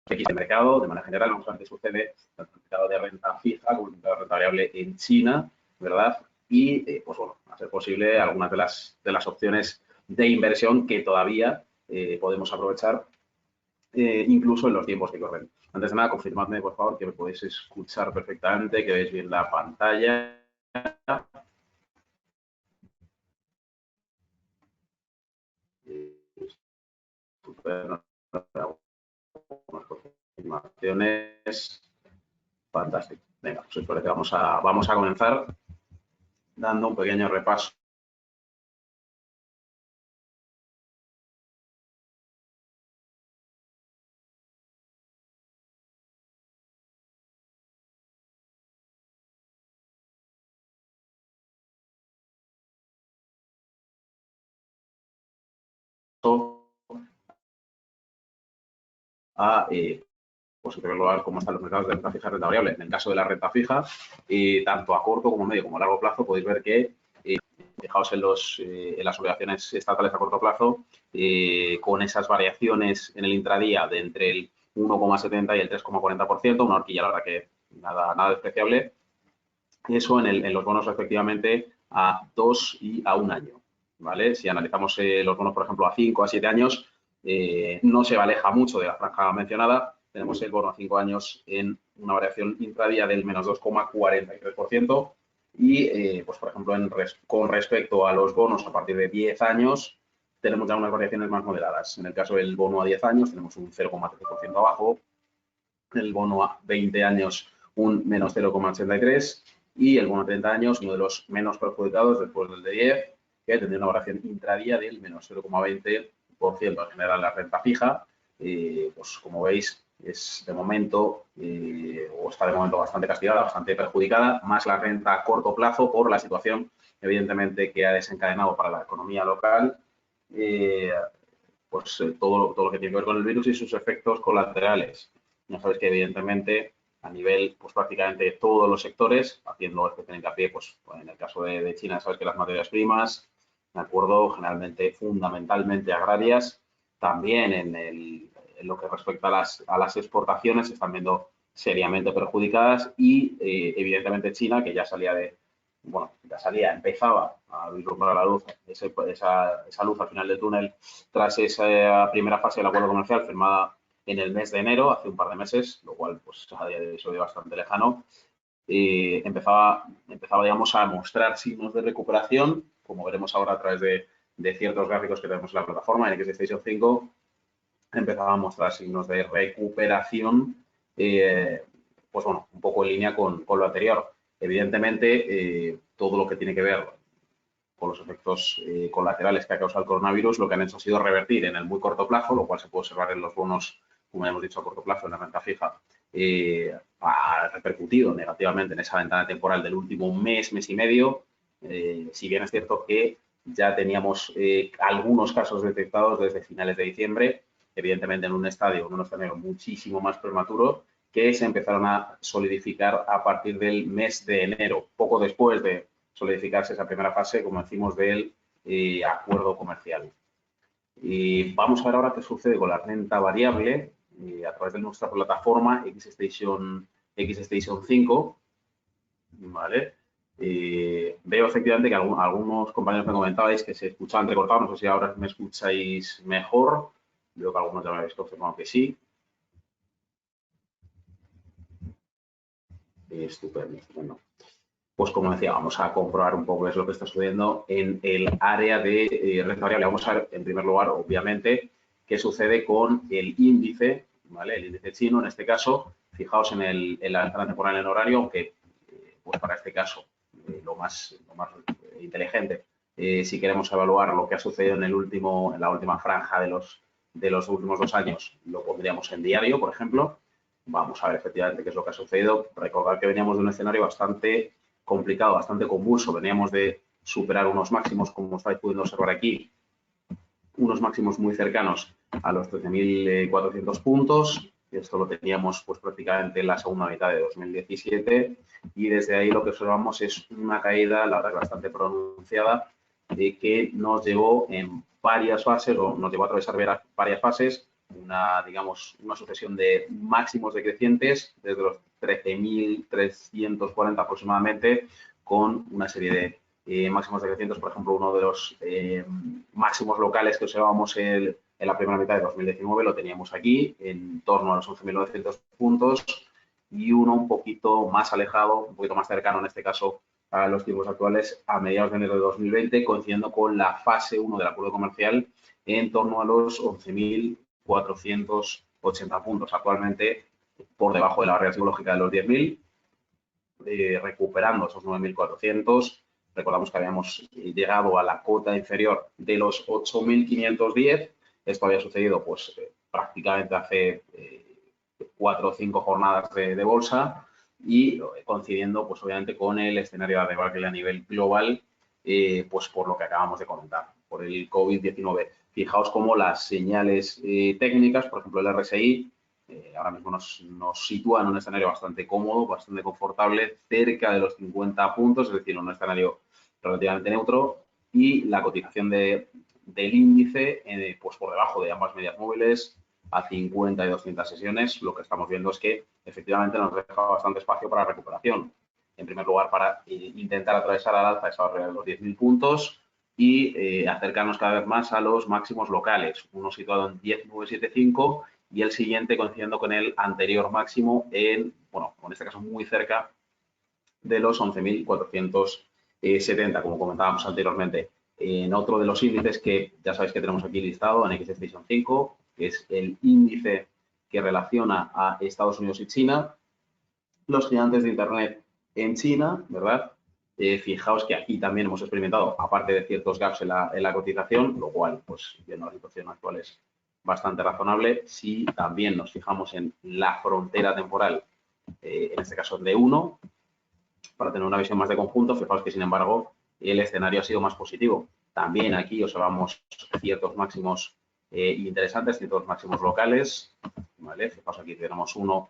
X de mercado, de manera general, vamos a ver qué sucede tanto en el mercado de renta fija como en el mercado de renta variable en China, ¿verdad? Y, pues bueno, a ser posible, algunas de las opciones de inversión que todavía podemos aprovechar incluso en los tiempos que corren. Antes de nada, confirmadme, por favor, que me podéis escuchar perfectamente, que veis bien la pantalla. Confirmaciones. Fantástico. Venga, pues espero que vamos a comenzar dando un pequeño repaso a, pues en primer lugar, cómo están los mercados de renta fija y renta variable. En el caso de la renta fija, tanto a corto como medio como a largo plazo, podéis ver que, fijaos en las obligaciones estatales a corto plazo, con esas variaciones en el intradía de entre el 1,70 y el 3,40%, una horquilla, la verdad que nada despreciable. Eso en los bonos, efectivamente, a 2 y a 1 año, ¿vale? Si analizamos los bonos, por ejemplo, a 5, a 7 años, no se aleja mucho de la franja mencionada. Tenemos el bono a 5 años en una variación intradía del menos 2,43% y, pues, por ejemplo, con respecto a los bonos a partir de 10 años, tenemos ya unas variaciones más moderadas. En el caso del bono a 10 años, tenemos un 0,13% abajo, el bono a 20 años un menos 0,83% y el bono a 30 años, uno de los menos perjudicados después del de 10, que tendría una variación intradía del menos 0,20%. En general, la renta fija, pues como veis, es de momento, o está de momento bastante castigada, bastante perjudicada, más la renta a corto plazo por la situación, evidentemente, que ha desencadenado para la economía local, pues todo lo que tiene que ver con el virus y sus efectos colaterales. Ya sabéis que, evidentemente, a nivel, pues prácticamente todos los sectores, haciendo especial hincapié, pues en el caso de China, sabéis que las materias primas, de acuerdo, generalmente, fundamentalmente agrarias, también en lo que respecta a las exportaciones, se están viendo seriamente perjudicadas y, evidentemente, China, que ya empezaba a vislumbrar la luz, esa luz al final del túnel, tras esa primera fase del acuerdo comercial firmada en el mes de enero, hace un par de meses, lo cual, pues, a día de hoy se ve bastante lejano, empezaba, digamos, a mostrar signos de recuperación, como veremos ahora a través de ciertos gráficos que tenemos en la plataforma, en XStation 5, empezaba a mostrar signos de recuperación, pues bueno, un poco en línea con lo anterior. Evidentemente, todo lo que tiene que ver con los efectos colaterales que ha causado el coronavirus, lo que han hecho ha sido revertir en el muy corto plazo, lo cual se puede observar en los bonos, como hemos dicho, a corto plazo, en la renta fija, ha repercutido negativamente en esa ventana temporal del último mes y medio, si bien es cierto que ya teníamos algunos casos detectados desde finales de diciembre, evidentemente en un escenario muchísimo más prematuro, que se empezaron a solidificar a partir del mes de enero, poco después de solidificarse esa primera fase, como decimos, del acuerdo comercial. Y vamos a ver ahora qué sucede con la renta variable a través de nuestra plataforma XStation 5, ¿vale? Veo efectivamente que algunos compañeros me comentabais que se escuchaban entrecortados, no sé si ahora me escucháis mejor, veo que algunos ya me habéis confirmado que sí. Estupendo, estupendo. Pues como decía, vamos a comprobar un poco qué es lo que está sucediendo en el área de renta variable. Vamos a ver, en primer lugar, obviamente, qué sucede con el índice, ¿vale? El índice chino, en este caso, fijaos en la ventana temporal en el horario, aunque, pues para este caso, lo más inteligente, si queremos evaluar lo que ha sucedido en la última franja de los últimos 2 años, lo pondríamos en diario, por ejemplo. Vamos a ver efectivamente qué es lo que ha sucedido. Recordad que veníamos de un escenario bastante complicado, bastante convulso. Veníamos de superar unos máximos, como estáis pudiendo observar aquí, unos máximos muy cercanos a los 13.400 puntos. Esto lo teníamos, pues, prácticamente en la segunda mitad de 2017 y desde ahí lo que observamos es una caída, la verdad, bastante pronunciada, de que nos llevó en varias fases, o nos llevó a atravesar varias fases, digamos, una sucesión de máximos decrecientes desde los 13.340 aproximadamente, con una serie de máximos decrecientes. Por ejemplo, uno de los máximos locales que observábamos en la primera mitad de 2019 lo teníamos aquí, en torno a los 11.900 puntos, y uno un poquito más alejado, un poquito más cercano en este caso a los tiempos actuales, a mediados de enero de 2020, coincidiendo con la fase 1 del acuerdo comercial, en torno a los 11.480 puntos. Actualmente por debajo de la barrera psicológica de los 10.000, recuperando esos 9.400. Recordamos que habíamos llegado a la cota inferior de los 8.510. Esto había sucedido pues prácticamente hace 4 o 5 jornadas de bolsa, y coincidiendo pues obviamente con el escenario de debacle a nivel global, pues por lo que acabamos de comentar, por el COVID-19. Fijaos cómo las señales técnicas, por ejemplo el RSI, ahora mismo nos sitúa en un escenario bastante cómodo, bastante confortable, cerca de los 50 puntos, es decir, en un escenario relativamente neutro, y la cotización del índice pues por debajo de ambas medias móviles, a 50 y 200 sesiones. Lo que estamos viendo es que efectivamente nos deja bastante espacio para recuperación. En primer lugar, para intentar atravesar al alza esa barrera de los 10.000 puntos y acercarnos cada vez más a los máximos locales, uno situado en 10.975 y el siguiente coincidiendo con el anterior máximo en, bueno, en este caso muy cerca de los 11.470, como comentábamos anteriormente. En otro de los índices que ya sabéis que tenemos aquí listado, en XStation 5, que es el índice que relaciona a Estados Unidos y China, los gigantes de Internet en China, ¿verdad? Fijaos que aquí también hemos experimentado, aparte de ciertos gaps en la cotización, lo cual, pues, viendo la situación actual es bastante razonable. Si también nos fijamos en la frontera temporal, en este caso de 1, para tener una visión más de conjunto, fijaos que, sin embargo, el escenario ha sido más positivo. También aquí observamos ciertos máximos interesantes, ciertos máximos locales, ¿vale? Fijaos, aquí tenemos uno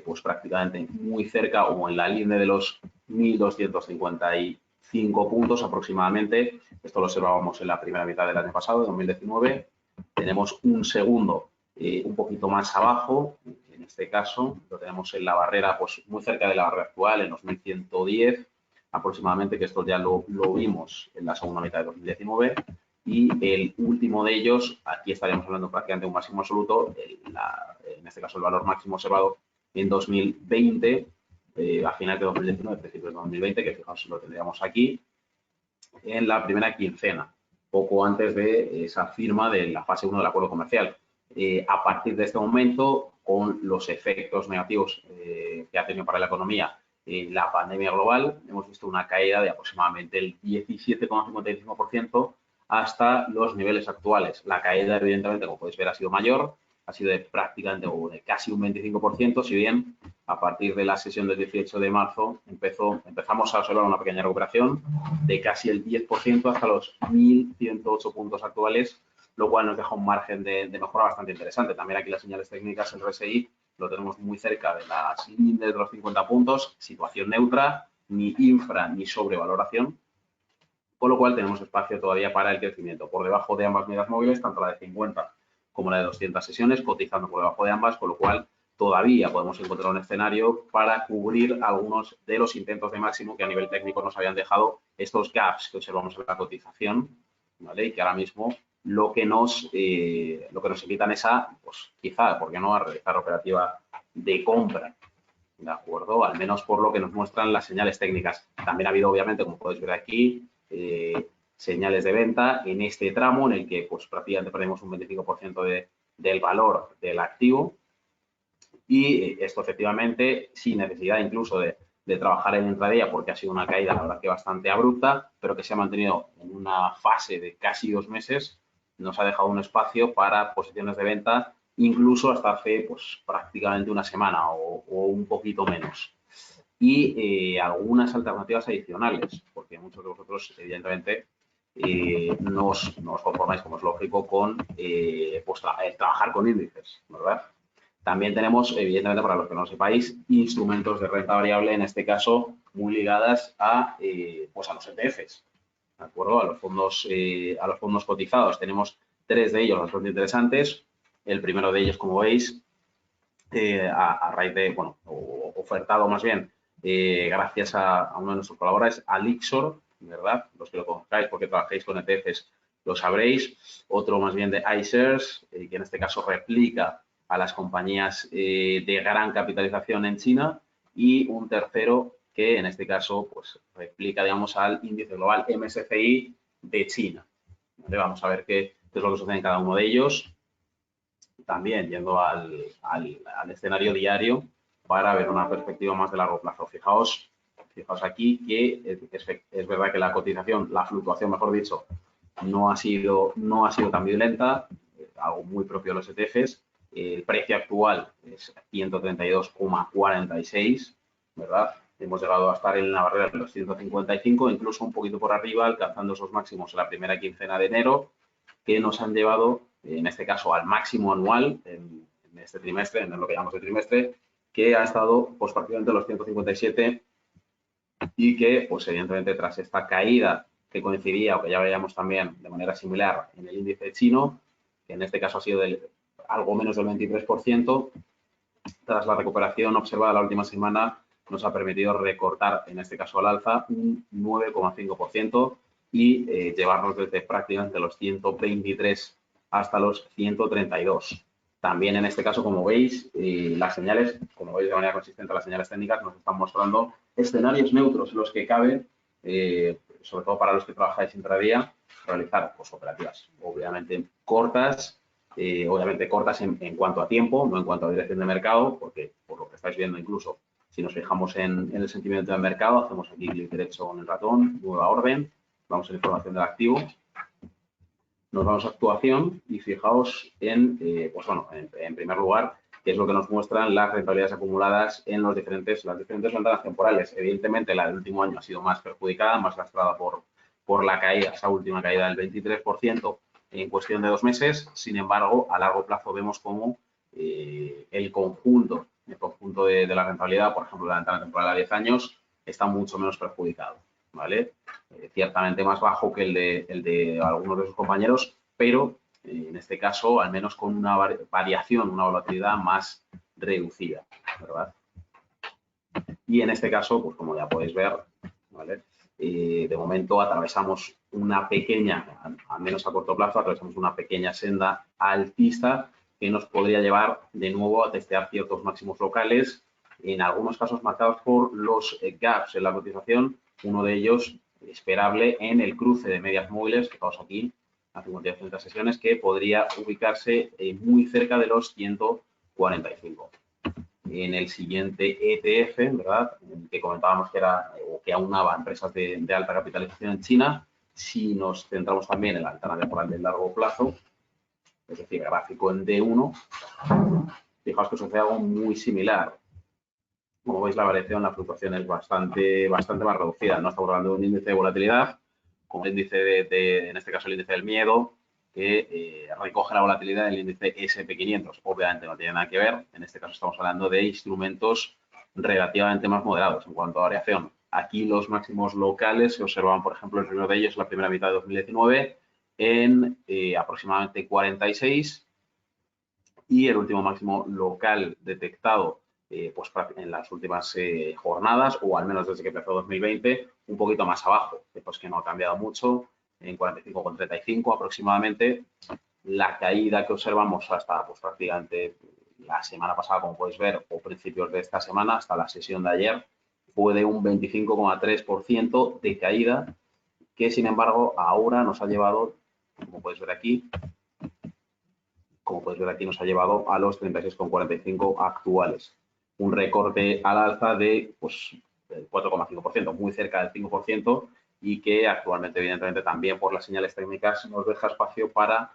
pues prácticamente muy cerca o en la línea de los 1.255 puntos aproximadamente. Esto lo observábamos en la primera mitad del año pasado, de 2019. Tenemos un segundo un poquito más abajo. En este caso lo tenemos en la barrera, pues muy cerca de la barrera actual, en los 1.110 aproximadamente, que esto ya lo vimos en la segunda mitad de 2019. Y el último de ellos, aquí estaríamos hablando prácticamente de un máximo absoluto, en este caso el valor máximo observado en 2020, a final de 2019, principios de 2020, que fijaos, lo tendríamos aquí, en la primera quincena, poco antes de esa firma de la fase 1 del acuerdo comercial. A partir de este momento, con los efectos negativos que ha tenido para la economía la pandemia global, hemos visto una caída de aproximadamente el 17,55% hasta los niveles actuales. La caída, evidentemente, como podéis ver, ha sido mayor, ha sido de prácticamente o de casi un 25%, si bien a partir de la sesión del 18 de marzo empezamos a observar una pequeña recuperación de casi el 10% hasta los 1.108 puntos actuales, lo cual nos deja un margen de mejora bastante interesante. También aquí las señales técnicas, el RSI, lo tenemos muy cerca de las líneas de los 50 puntos, situación neutra, ni infra ni sobrevaloración, con lo cual tenemos espacio todavía para el crecimiento. Por debajo de ambas medias móviles, tanto la de 50 como la de 200 sesiones, cotizando por debajo de ambas, con lo cual todavía podemos encontrar un escenario para cubrir algunos de los intentos de máximo que a nivel técnico nos habían dejado estos gaps que observamos en la cotización, ¿vale? Y que ahora mismo lo que nos invitan es a, pues quizá, ¿por qué no?, a realizar operativa de compra, ¿de acuerdo? Al menos por lo que nos muestran las señales técnicas. También ha habido, obviamente, como podéis ver aquí, señales de venta en este tramo en el que pues prácticamente perdemos un 25% del valor del activo, y esto efectivamente sin necesidad incluso de trabajar en intradía, porque ha sido una caída la verdad que bastante abrupta, pero que se ha mantenido en una fase de casi 2 meses, nos ha dejado un espacio para posiciones de venta incluso hasta hace pues prácticamente una semana o un poquito menos. Y algunas alternativas adicionales, porque muchos de vosotros, evidentemente, no os conformáis, como es lógico, con pues, trabajar con índices, ¿verdad? También tenemos, evidentemente, para los que no lo sepáis, instrumentos de renta variable, en este caso, muy ligadas a, pues a los ETFs, ¿de acuerdo? A los fondos cotizados. Tenemos 3 de ellos bastante interesantes. El primero de ellos, como veis, a raíz de, bueno, ofertado más bien, gracias a uno de nuestros colaboradores, a Lixor, ¿verdad? Los que lo conozcáis porque trabajéis con ETFs lo sabréis. Otro más bien de iShares, que en este caso replica a las compañías de gran capitalización en China. Y un tercero que en este caso pues replica, digamos, al índice global MSCI de China. ¿Vale? Vamos a ver qué es lo que sucede en cada uno de ellos. También yendo al escenario diario para ver una perspectiva más de largo plazo. Fijaos aquí que es verdad que la cotización, la fluctuación, mejor dicho, no ha sido tan violenta, algo muy propio de los ETFs. El precio actual es 132,46, ¿verdad? Hemos llegado a estar en la barrera de los 155, incluso un poquito por arriba, alcanzando esos máximos en la primera quincena de enero, que nos han llevado, en este caso, al máximo anual en este trimestre, en lo que llamamos el trimestre, que ha estado pues prácticamente los 157 y que, pues evidentemente, tras esta caída que coincidía o que ya veíamos también de manera similar en el índice chino, que en este caso ha sido de algo menos del 23%, tras la recuperación observada la última semana, nos ha permitido recortar, en este caso al alza, un 9,5% y llevarnos desde prácticamente los 123 hasta los 132. También en este caso, como veis, las señales, como veis de manera consistente, las señales técnicas nos están mostrando escenarios neutros en los que cabe, sobre todo para los que trabajáis intradía, realizar pues, operativas, obviamente cortas, en cuanto a tiempo, no en cuanto a dirección de mercado, porque por lo que estáis viendo incluso, si nos fijamos en el sentimiento del mercado, hacemos aquí clic derecho con el ratón, nueva orden, vamos a la información del activo, nos vamos a actuación y fijaos en, pues bueno, en primer lugar, qué es lo que nos muestran las rentabilidades acumuladas en las diferentes ventanas temporales. Evidentemente, la del último año ha sido más perjudicada, más lastrada por la caída, esa última caída del 23% en cuestión de 2 meses. Sin embargo, a largo plazo vemos cómo el conjunto de la rentabilidad, por ejemplo, la ventana temporal a 10 años, está mucho menos perjudicado, ¿vale? Ciertamente más bajo que el de algunos de sus compañeros, pero en este caso, al menos con una variación, una volatilidad más reducida, ¿verdad? Y en este caso, pues como ya podéis ver, ¿vale? De momento atravesamos una pequeña, al menos a corto plazo, atravesamos una pequeña senda alcista que nos podría llevar de nuevo a testear ciertos máximos locales, en algunos casos marcados por los gaps en la cotización, uno de ellos esperable en el cruce de medias móviles, fijaos aquí, a 52 sesiones, que podría ubicarse muy cerca de los 145. En el siguiente ETF, ¿verdad?, que comentábamos que era o que aunaba empresas de alta capitalización en China, si nos centramos también en la ventana temporal de largo plazo, es decir, gráfico en D1, fijaos que sucede algo muy similar. Como veis, la variación, la fluctuación es bastante más reducida. No estamos hablando de un índice de volatilidad, como el índice en este caso el índice del miedo, que recoge la volatilidad del índice SP500. Obviamente no tiene nada que ver. En este caso estamos hablando de instrumentos relativamente más moderados en cuanto a variación. Aquí los máximos locales se observan, por ejemplo, el primero de ellos, la primera mitad de 2019, en aproximadamente 46, y el último máximo local detectado pues en las últimas jornadas, o al menos desde que empezó 2020, un poquito más abajo, pues que no ha cambiado mucho, en 45,35 aproximadamente. La caída que observamos hasta pues prácticamente la semana pasada, como podéis ver, o principios de esta semana, hasta la sesión de ayer, fue de un 25,3% de caída, que sin embargo ahora nos ha llevado, como podéis ver aquí, nos ha llevado a los 36,45 actuales. Un recorte al alza de pues, del 4,5%, muy cerca del 5%, y que actualmente, evidentemente, también por las señales técnicas nos deja espacio para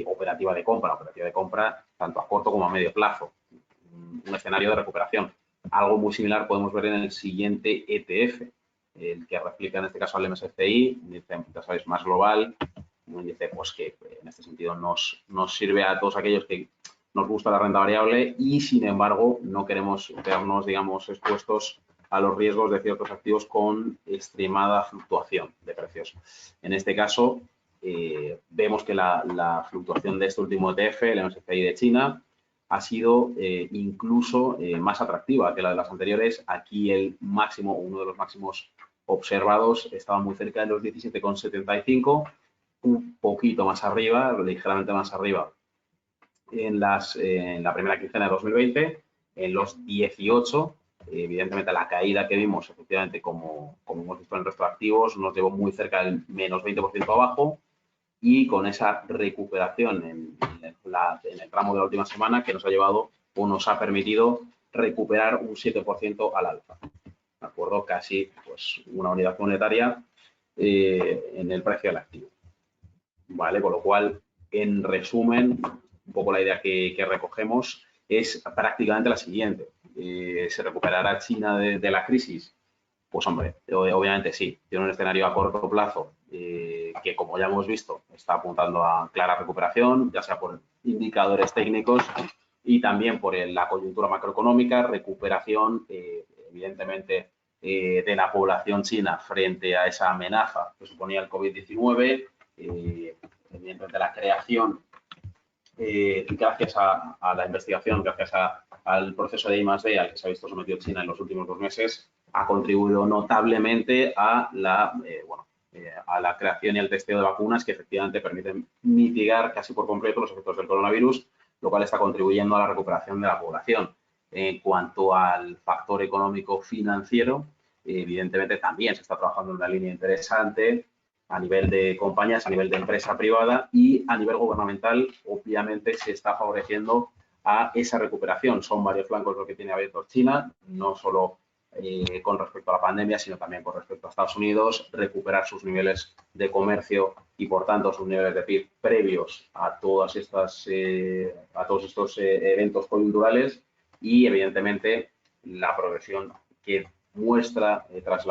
operativa de compra tanto a corto como a medio plazo. Un escenario de recuperación. Algo muy similar podemos ver en el siguiente ETF, el que replica en este caso al MSCI, ya sabéis, más global, un índice pues, que en este sentido nos sirve a todos aquellos que nos gusta la renta variable y, sin embargo, no queremos vernos, digamos, expuestos a los riesgos de ciertos activos con extremada fluctuación de precios. En este caso, vemos que la fluctuación de este último ETF, el MSCI de China, ha sido incluso más atractiva que la de las anteriores. Aquí el máximo, uno de los máximos observados, estaba muy cerca de los 17,75, un poquito más arriba, ligeramente más arriba en la primera quincena de 2020, en los 18. Evidentemente, la caída que vimos, efectivamente, como hemos visto en el resto de activos, nos llevó muy cerca del menos 20% abajo, y con esa recuperación en el tramo de la última semana que nos ha llevado o nos ha permitido recuperar un 7% al alza. ¿De acuerdo? Casi pues, una unidad monetaria en el precio del activo. ¿Vale? Con lo cual, en resumen, un poco la idea que recogemos es prácticamente la siguiente. ¿Se recuperará China de la crisis? Pues hombre, obviamente sí. Tiene un escenario a corto plazo que, como ya hemos visto, está apuntando a clara recuperación, ya sea por indicadores técnicos y también por la coyuntura macroeconómica, recuperación, evidentemente, de la población china frente a esa amenaza que suponía el COVID-19, evidentemente la creación, gracias a la investigación, gracias al proceso de I+D al que se ha visto sometido China en los últimos 2 meses, ha contribuido notablemente a la creación y al testeo de vacunas que efectivamente permiten mitigar casi por completo los efectos del coronavirus, lo cual está contribuyendo a la recuperación de la población. En cuanto al factor económico financiero, evidentemente también se está trabajando en una línea interesante a nivel de compañías, a nivel de empresa privada, y a nivel gubernamental, obviamente, se está favoreciendo a esa recuperación. Son varios flancos los que tiene abiertos China, no solo con respecto a la pandemia, sino también con respecto a Estados Unidos, recuperar sus niveles de comercio y, por tanto, sus niveles de PIB previos a todos estos eventos coyunturales, y, evidentemente, la progresión que muestra, tras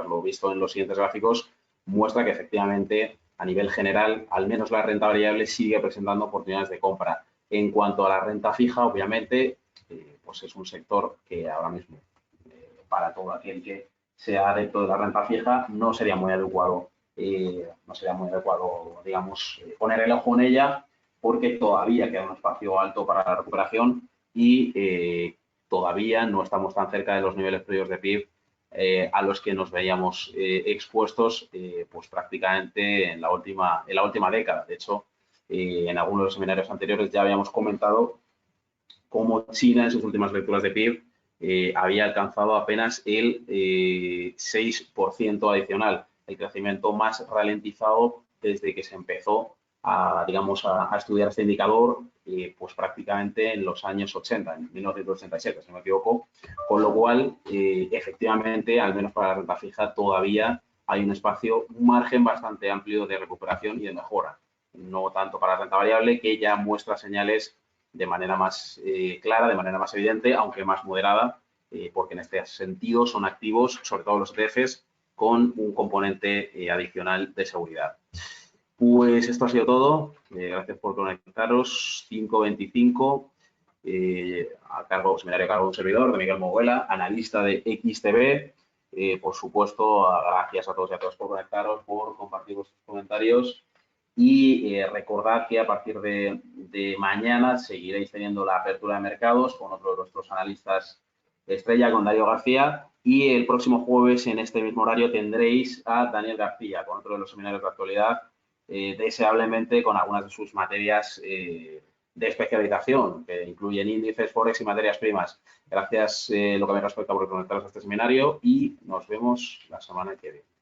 lo visto en los siguientes gráficos, muestra que efectivamente, a nivel general, al menos la renta variable sigue presentando oportunidades de compra. En cuanto a la renta fija, obviamente, pues es un sector que ahora mismo, para todo aquel que sea adepto de la renta fija, no sería muy adecuado, digamos, poner el ojo en ella, porque todavía queda un espacio alto para la recuperación y todavía no estamos tan cerca de los niveles previos de PIB a los que nos veíamos expuestos pues prácticamente en la última década. De hecho, en algunos de los seminarios anteriores ya habíamos comentado cómo China en sus últimas lecturas de PIB había alcanzado apenas el 6% adicional, el crecimiento más ralentizado desde que se empezó a estudiar este indicador, pues prácticamente en los años 80, en 1987, si no me equivoco, con lo cual, efectivamente, al menos para la renta fija, todavía hay un margen bastante amplio de recuperación y de mejora. No tanto para la renta variable, que ya muestra señales de manera más clara, de manera más evidente, aunque más moderada, porque en este sentido son activos, sobre todo los ETFs, con un componente adicional de seguridad. Pues esto ha sido todo. Gracias por conectaros. 5:25, seminario a cargo de un servidor, de Miguel Moguela, analista de XTB. Por supuesto, gracias a todos y a todas por conectaros, por compartir vuestros comentarios. Y recordad que a partir de mañana seguiréis teniendo la apertura de mercados con otro de nuestros analistas estrella, con Darío García, y el próximo jueves en este mismo horario tendréis a Daniel García con otro de los seminarios de actualidad, deseablemente con algunas de sus materias de especialización, que incluyen índices, forex y materias primas. Gracias, lo que me respecta, por conectaros a este seminario, y nos vemos la semana que viene.